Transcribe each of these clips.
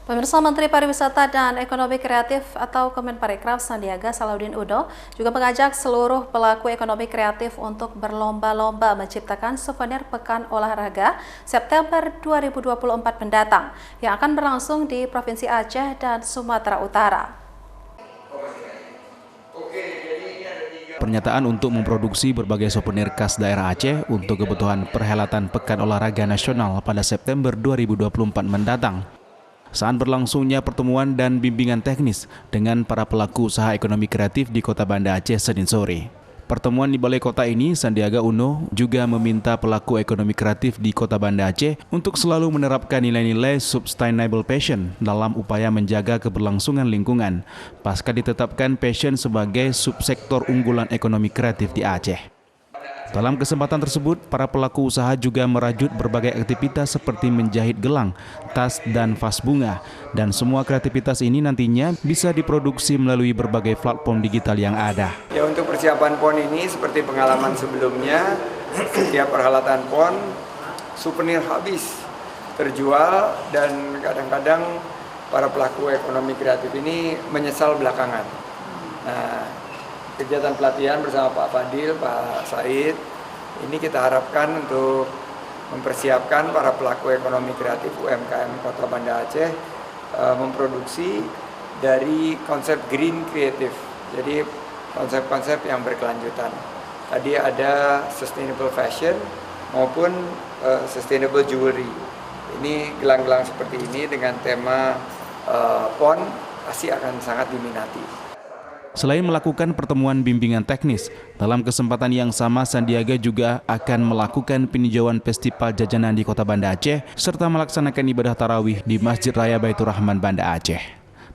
Pemirsa, Menteri Pariwisata dan Ekonomi Kreatif atau Kemenparekraf Sandiaga Salahuddin Uno juga mengajak seluruh pelaku ekonomi kreatif untuk berlomba-lomba menciptakan souvenir Pekan Olahraga September 2024 mendatang yang akan berlangsung di Provinsi Aceh dan Sumatera Utara. Pernyataan untuk memproduksi berbagai souvenir khas daerah Aceh untuk kebutuhan perhelatan Pekan Olahraga Nasional pada September 2024 mendatang. Saat berlangsungnya pertemuan dan bimbingan teknis dengan para pelaku usaha ekonomi kreatif di Kota Banda Aceh Senin sore. Pertemuan di Balai Kota ini, Sandiaga Uno juga meminta pelaku ekonomi kreatif di Kota Banda Aceh untuk selalu menerapkan nilai-nilai sustainable fashion dalam upaya menjaga keberlangsungan lingkungan, pasca ditetapkan fashion sebagai subsektor unggulan ekonomi kreatif di Aceh. Dalam kesempatan tersebut, para pelaku usaha juga merajut berbagai aktivitas seperti menjahit gelang, tas, dan vas bunga. Dan semua kreativitas ini nantinya bisa diproduksi melalui berbagai platform digital yang ada. Ya, untuk persiapan PON ini seperti pengalaman sebelumnya, setiap perhelatan PON, souvenir habis terjual dan kadang-kadang para pelaku ekonomi kreatif ini menyesal belakangan. Nah, kegiatan pelatihan bersama Pak Fadil, Pak Said, ini kita harapkan untuk mempersiapkan para pelaku ekonomi kreatif UMKM Kota Banda Aceh memproduksi dari konsep green kreatif, jadi konsep-konsep yang berkelanjutan. Tadi ada sustainable fashion maupun sustainable jewelry. Ini gelang-gelang seperti ini dengan tema PON pasti akan sangat diminati. Selain melakukan pertemuan bimbingan teknis, dalam kesempatan yang sama Sandiaga juga akan melakukan peninjauan festival jajanan di Kota Banda Aceh serta melaksanakan ibadah tarawih di Masjid Raya Baitur Rahman Banda Aceh.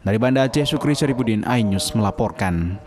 Dari Banda Aceh, Syukri Syarifuddin, iNews melaporkan.